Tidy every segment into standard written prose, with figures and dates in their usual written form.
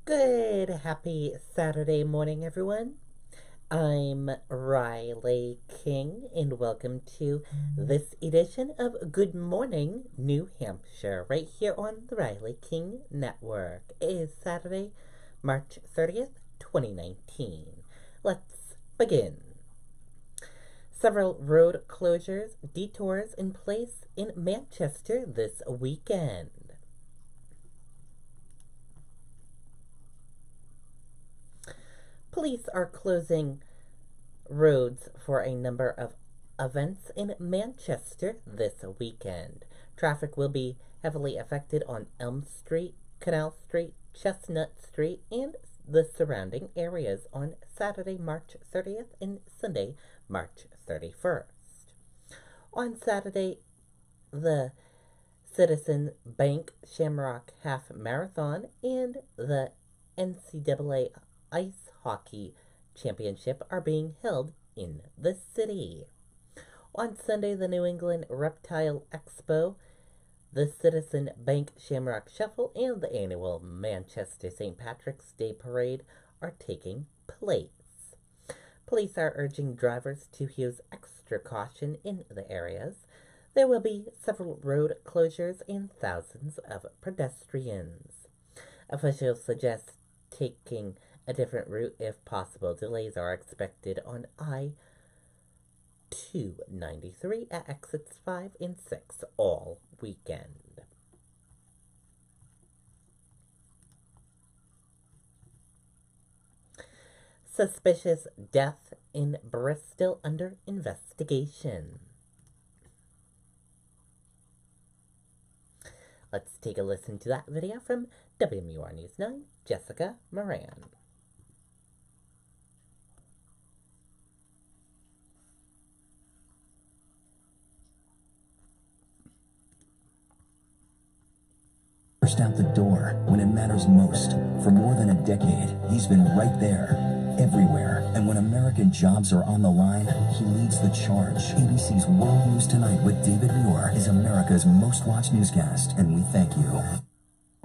Good, happy Saturday morning, everyone. I'm Riley King, and welcome to this edition of Good Morning, New Hampshire, right here on the Riley King Network. It is Saturday, March 30th, 2019. Let's begin. Several road closures, detours in place in Manchester this weekend. Police are closing roads for a number of events in Manchester this weekend. Traffic will be heavily affected on Elm Street, Canal Street, Chestnut Street, and the surrounding areas on Saturday, March 30th and Sunday, March 31st. On Saturday, the Citizen Bank Shamrock Half Marathon and the NCAA Ice Hockey Championship are being held in the city. On Sunday, the New England Reptile Expo, the Citizen Bank Shamrock Shuffle, and the annual Manchester St. Patrick's Day Parade are taking place. Police are urging drivers to use extra caution in the areas. There will be several road closures and thousands of pedestrians. Officials suggest taking a different route if possible. Delays are expected on I-293 at exits 5 and 6 all weekend. Suspicious death in Bristol under investigation. Let's take a listen to that video from WMUR News 9, Jessica Moran. Out the door when it matters most. For more than a decade, he's been right there, everywhere. And when American jobs are on the line, he leads the charge. ABC's World News Tonight with David Muir is America's most watched newscast, and we thank you.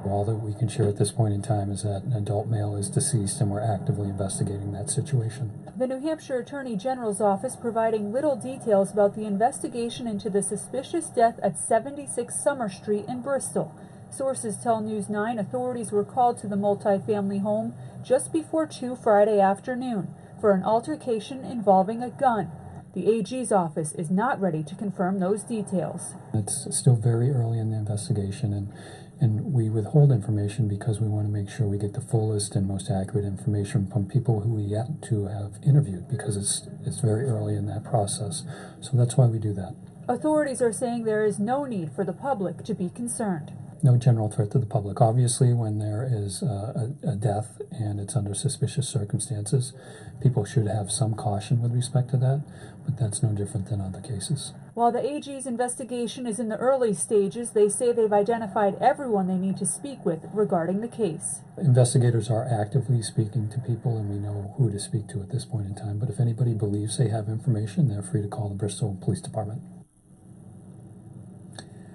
All that we can share at this point in time is that an adult male is deceased, and we're actively investigating that situation. The New Hampshire Attorney General's office providing little details about the investigation into the suspicious death at 76 Summer Street in Bristol. Sources tell News 9 authorities were called to the multi-family home just before 2 Friday afternoon for an altercation involving a gun. The AG's office is not ready to confirm those details. It's still very early in the investigation, and we withhold information because we want to make sure we get the fullest and most accurate information from people who we yet to have interviewed, because it's very early in that process. So that's why we do that. Authorities are saying there is no need for the public to be concerned. No general threat to the public. Obviously, when there is a death and it's under suspicious circumstances, people should have some caution with respect to that, but that's no different than other cases. While the AG's investigation is in the early stages, they say they've identified everyone they need to speak with regarding the case. Investigators are actively speaking to people, and we know who to speak to at this point in time, but if anybody believes they have information, they're free to call the Bristol Police Department.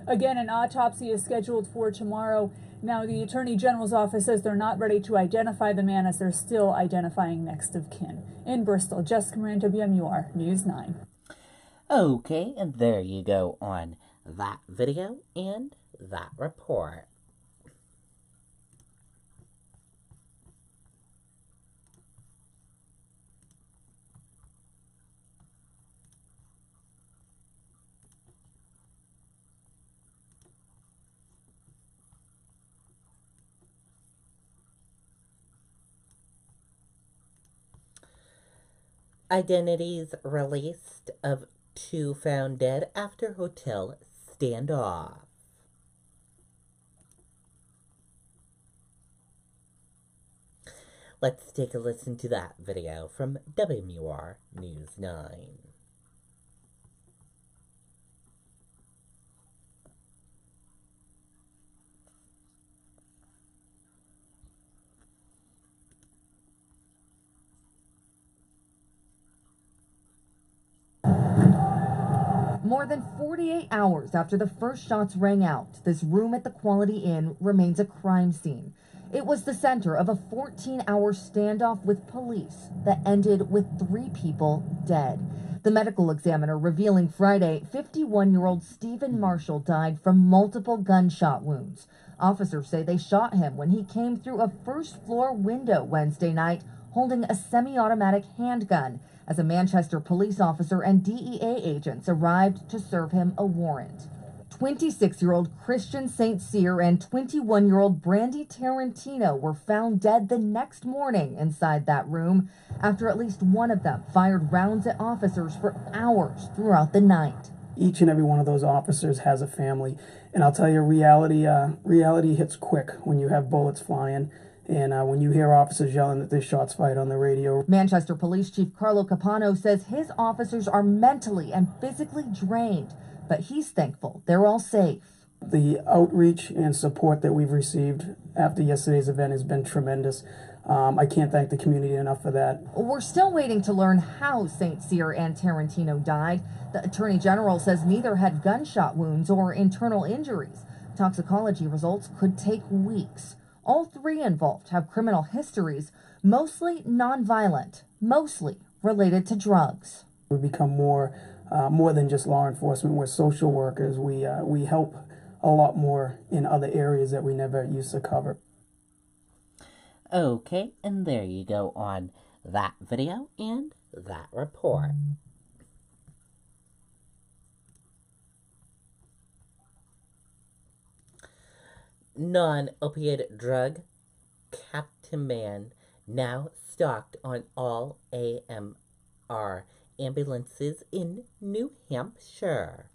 Again, an autopsy is scheduled for tomorrow. Now, the Attorney General's office says they're not ready to identify the man, as they're still identifying next of kin. In Bristol, Jessica Moran, WMUR News 9. Okay, and there you go on that video and that report. Identities released of 2 found dead after hotel standoff. Let's take a listen to that video from WMUR News 9. More than 48 hours after the first shots rang out, this room at the Quality Inn remains a crime scene. It was the center of a 14-hour standoff with police that ended with 3 people dead. The medical examiner revealing Friday 51-year-old Stephen Marshall died from multiple gunshot wounds. Officers say they shot him when he came through a first-floor window Wednesday night holding a semi-automatic handgun as a Manchester police officer and DEA agents arrived to serve him a warrant. 26-year-old Christian St. Cyr and 21-year-old Brandy Tarantino were found dead the next morning inside that room after at least one of them fired rounds at officers for hours throughout the night. Each and every one of those officers has a family, and I'll tell you, reality hits quick when you have bullets flying. And when you hear officers yelling that there's shots fired on the radio. Manchester Police Chief Carlo Capano says his officers are mentally and physically drained, but he's thankful they're all safe. The outreach and support that we've received after yesterday's event has been tremendous. I can't thank the community enough for that. We're still waiting to learn how St. Cyr and Tarantino died. The Attorney General says neither had gunshot wounds or internal injuries. Toxicology results could take weeks. All 3 involved have criminal histories, mostly nonviolent, mostly related to drugs. We've become more than just law enforcement. We're social workers. We help a lot more in other areas that we never used to cover. Okay, and there you go on that video and that report. Non-opioid drug Captain Man now stocked on all AMR ambulances in New Hampshire.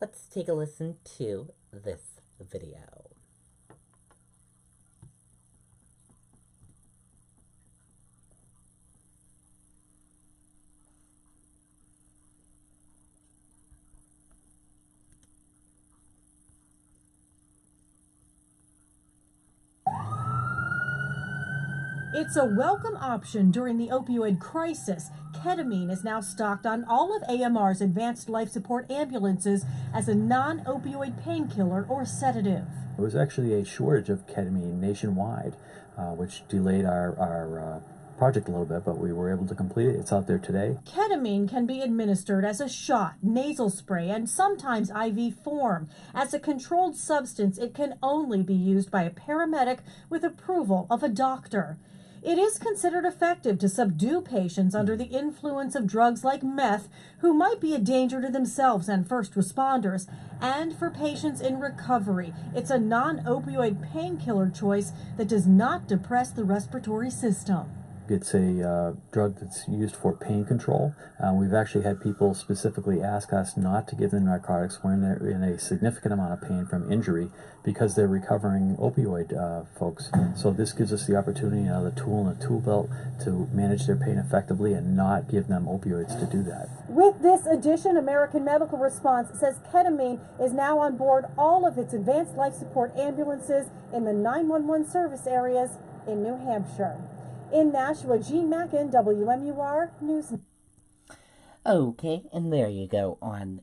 Let's take a listen to this video. It's a welcome option during the opioid crisis. Ketamine is now stocked on all of AMR's advanced life support ambulances as a non-opioid painkiller or sedative. There was actually a shortage of ketamine nationwide, which delayed our project a little bit, but we were able to complete it. It's out there today. Ketamine can be administered as a shot, nasal spray, and sometimes IV form. As a controlled substance, it can only be used by a paramedic with approval of a doctor. It is considered effective to subdue patients under the influence of drugs like meth, who might be a danger to themselves and first responders, and for patients in recovery. It's a non-opioid painkiller choice that does not depress the respiratory system. It's a drug that's used for pain control. We've actually had people specifically ask us not to give them narcotics when they're in a significant amount of pain from injury because they're recovering opioid folks. So this gives us the opportunity, the tool in the tool belt to manage their pain effectively and not give them opioids to do that. With this addition, American Medical Response says ketamine is now on board all of its advanced life support ambulances in the 911 service areas in New Hampshire. In Nashua, Jean Mackin, WMUR News. Okay, and there you go on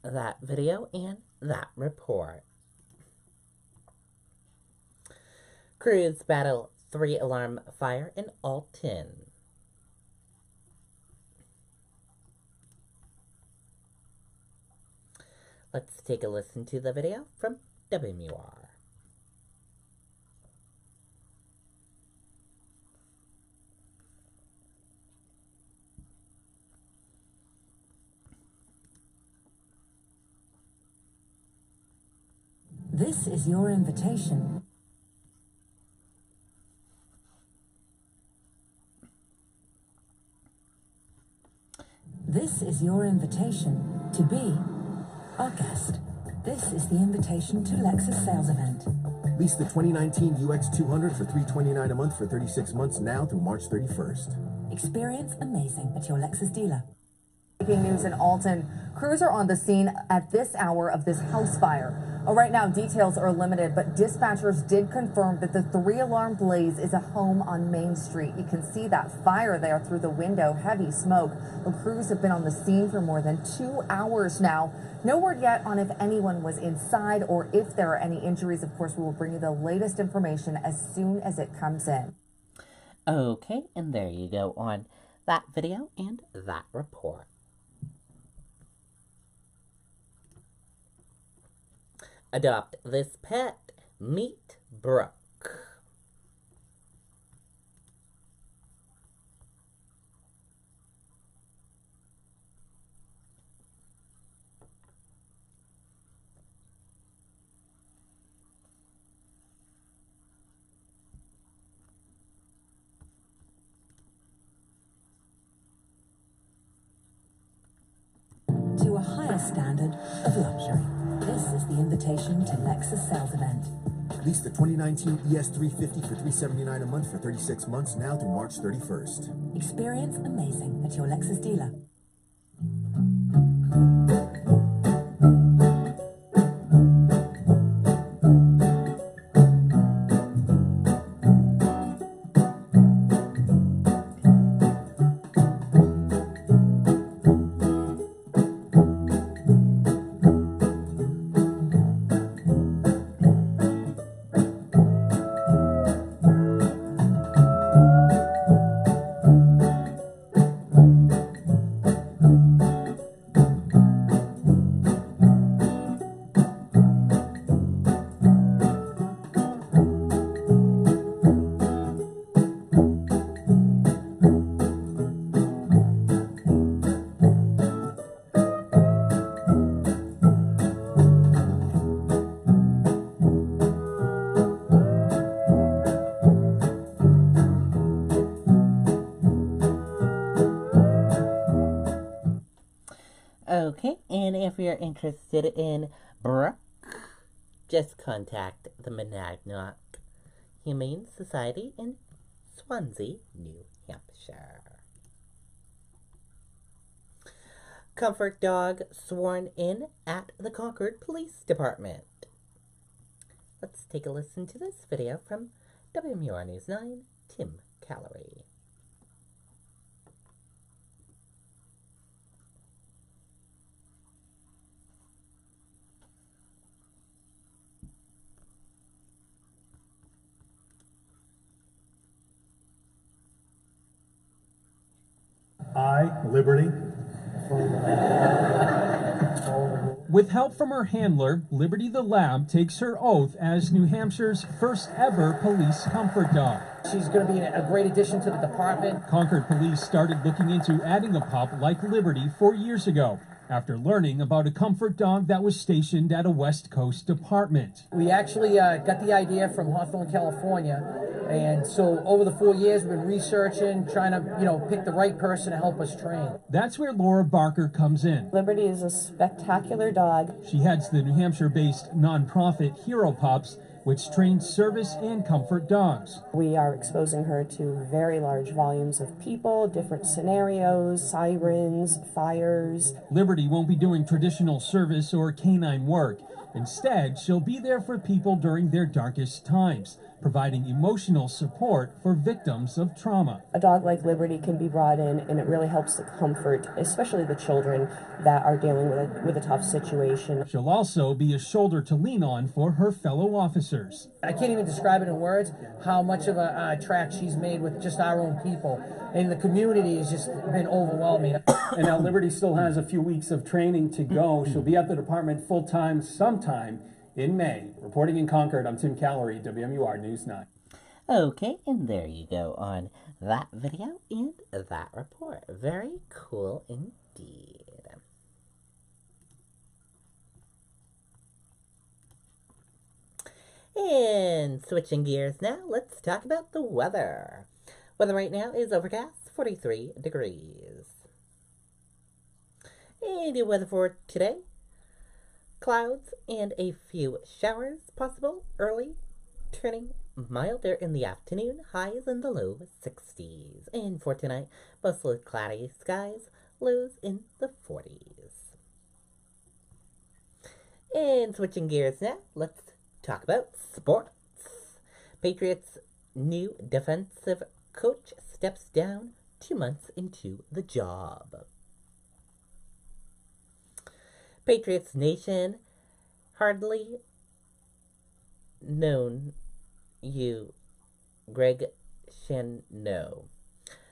that video and that report. Crews battle 3-alarm fire in Alton. Let's take a listen to the video from WMUR. This is your invitation. This is your invitation to be our guest. This is the invitation to Lexus sales event. Lease the 2019 UX200 for $329 a month for 36 months now through March 31st. Experience amazing at your Lexus dealer. Breaking news in Alton. Crews are on the scene at this hour of this house fire. Right now, details are limited, but dispatchers did confirm that the 3-alarm blaze is a home on Main Street. You can see that fire there through the window, heavy smoke. The crews have been on the scene for more than 2 hours now. No word yet on if anyone was inside or if there are any injuries. Of course, we will bring you the latest information as soon as it comes in. Okay, and there you go on that video and that report. Adopt this pet. Meet Brooke. To a higher standard of luxury. This is the invitation to Lexus sales event. Lease the 2019 ES350 for $379 a month for 36 months now through March 31st. Experience amazing at your Lexus dealer. Okay, and if you're interested in Brooke, just contact the Monadnock Humane Society in Swansea, New Hampshire. Comfort dog sworn in at the Concord Police Department. Let's take a listen to this video from WMUR News 9, Tim Calorie. I, Liberty. With help from her handler, Liberty the Lab takes her oath as New Hampshire's first ever police comfort dog. She's going to be a great addition to the department. Concord police started looking into adding a pup like Liberty 4 years ago, after learning about a comfort dog that was stationed at a West Coast department. We actually got the idea from Hawthorne, California, and so over the 4 years we've been researching, trying to, pick the right person to help us train. That's where Laura Barker comes in. Liberty is a spectacular dog. She heads the New Hampshire-based nonprofit Hero Pups, which trains service and comfort dogs. We are exposing her to very large volumes of people, different scenarios, sirens, fires. Liberty won't be doing traditional service or canine work. Instead, she'll be there for people during their darkest times, providing emotional support for victims of trauma. A dog like Liberty can be brought in, and it really helps to comfort, especially the children that are dealing with a tough situation. She'll also be a shoulder to lean on for her fellow officers. I can't even describe it in words how much of a track she's made with just our own people. And the community has just been overwhelming. And now Liberty still has a few weeks of training to go. She'll be at the department full-time sometime in May. Reporting in Concord, I'm Tim Calorie, WMUR News 9. Okay, and there you go on that video and that report. Very cool indeed. And switching gears now, let's talk about the weather. Weather right now is overcast, 43 degrees. And your weather for today, clouds and a few showers possible early, turning milder in the afternoon, highs in the low 60s. And for tonight, mostly cloudy skies, lows in the 40s. And switching gears now, let's talk about sports. Patriots' new defensive coach steps down 2 months into the job. Patriots Nation hardly known you, Greg Schiano,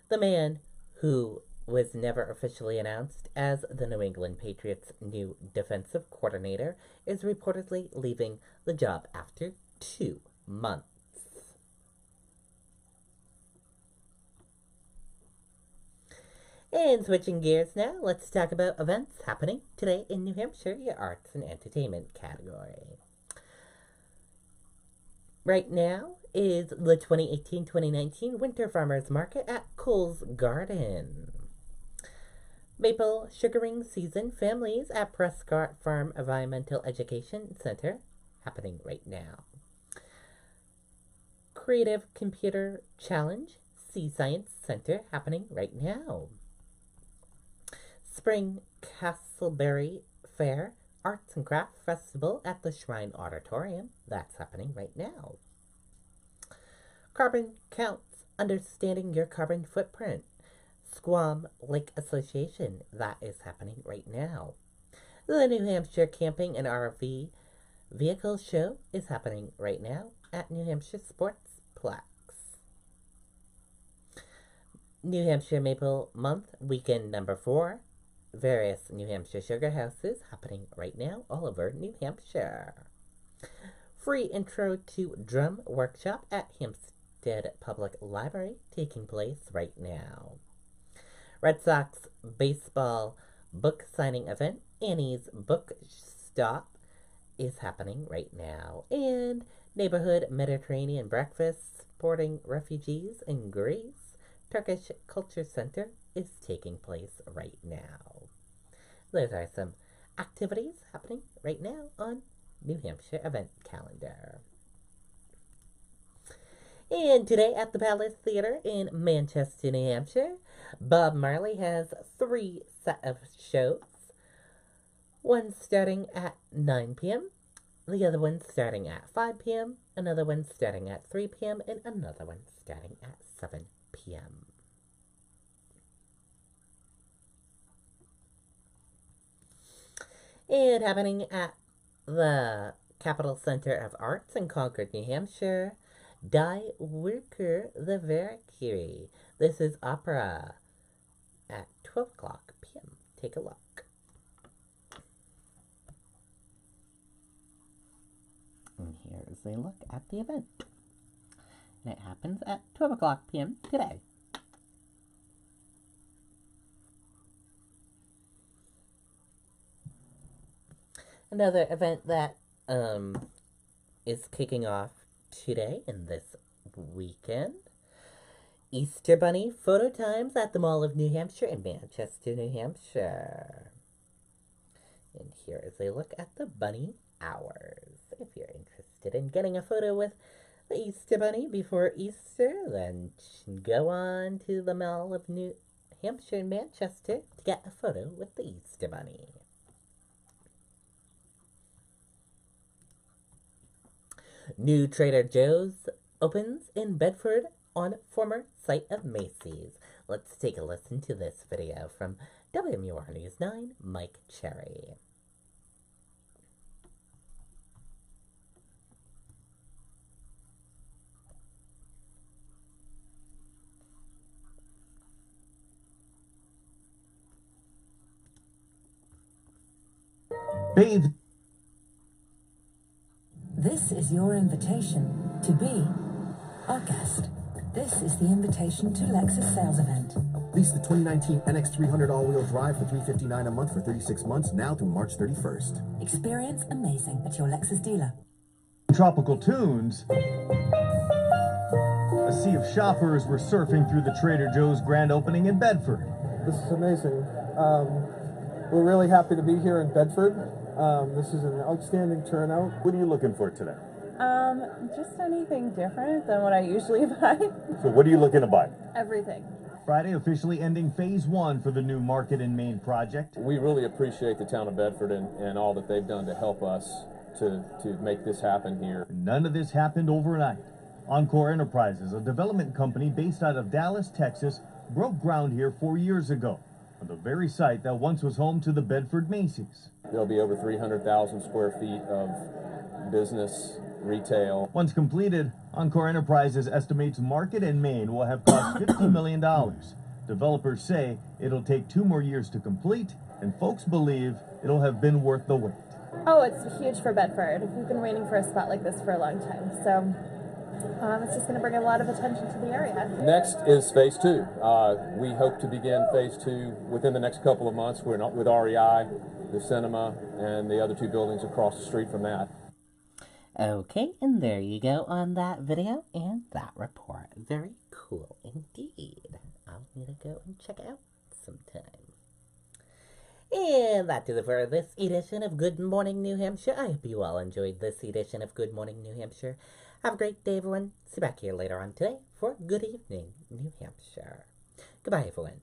the man who was never officially announced as the New England Patriots' new defensive coordinator, is reportedly leaving the job after 2 months. And switching gears now, let's talk about events happening today in New Hampshire, your arts and entertainment category. Right now is the 2018-2019 Winter Farmers Market at Cole's Garden. Maple sugaring season families at Prescott Farm Environmental Education Center happening right now. Creative Computer Challenge Sea Science Center happening right now. Spring Castleberry Fair Arts and Craft Festival at the Shrine Auditorium. That's happening right now. Carbon Counts, Understanding Your Carbon Footprint. Squam Lake Association. That is happening right now. The New Hampshire Camping and RV Vehicle Show is happening right now at New Hampshire Sportsplex. New Hampshire Maple Month Weekend number 4. Various New Hampshire sugar houses happening right now all over New Hampshire. Free Intro to Drum Workshop at Hampstead Public Library taking place right now. Red Sox Baseball Book Signing Event, Annie's Book Stop, is happening right now. And Neighborhood Mediterranean Breakfast Supporting Refugees in Greece, Turkish Culture Center is taking place right now. Those are some activities happening right now on New Hampshire event calendar. And today at the Palace Theater in Manchester, New Hampshire, Bob Marley has 3 set of shows. One starting at 9 p.m., the other one starting at 5 p.m., another one starting at 3 p.m., and another one starting at 7 p.m. And happening at the Capitol Center of Arts in Concord, New Hampshire, Die Worker the Valkyrie. This is opera at 12 o'clock p.m. Take a look. And here is a look at the event. And it happens at 12 o'clock p.m. today. Another event that is kicking off today and this weekend. Easter Bunny Photo Times at the Mall of New Hampshire in Manchester, New Hampshire. And here is a look at the bunny hours. If you're interested in getting a photo with the Easter Bunny before Easter, then go on to the Mall of New Hampshire in Manchester to get a photo with the Easter Bunny. New Trader Joe's opens in Bedford on former site of Macy's. Let's take a listen to this video from WMUR News 9, Mike Cherry. Bathe. This is your invitation to be our guest. This is the invitation to Lexus sales event. Lease the 2019 NX300 all-wheel drive for $359 a month for 36 months, now through March 31st. Experience amazing at your Lexus dealer. Tropical tunes. A sea of shoppers were surfing through the Trader Joe's grand opening in Bedford. This is amazing. We're really happy to be here in Bedford. This is an outstanding turnout. What are you looking for today? Just anything different than what I usually buy. So what are you looking to buy? Everything. Friday, officially ending phase 1 for the new Market in Main project. We really appreciate the town of Bedford and all that they've done to help us to make this happen here. None of this happened overnight. Encore Enterprises, a development company based out of Dallas, Texas, broke ground here 4 years ago on the very site that once was home to the Bedford Macy's. There'll be over 300,000 square feet of business, retail. Once completed, Encore Enterprises estimates Market in Main will have cost $50 million. Developers say it'll take 2 more years to complete, and folks believe it'll have been worth the wait. Oh, it's huge for Bedford. We've been waiting for a spot like this for a long time, so it's just going to bring a lot of attention to the area. Next is phase 2. We hope to begin phase 2 within the next couple of months. We're not with REI, the cinema, and the other 2 buildings across the street from that. Okay, and there you go on that video and that report. Very cool indeed. I'll need to go and check it out sometime. And that does it for this edition of Good Morning New Hampshire. I hope you all enjoyed this edition of Good Morning New Hampshire. Have a great day, everyone. See you back here later on today for Good Evening New Hampshire. Goodbye, everyone.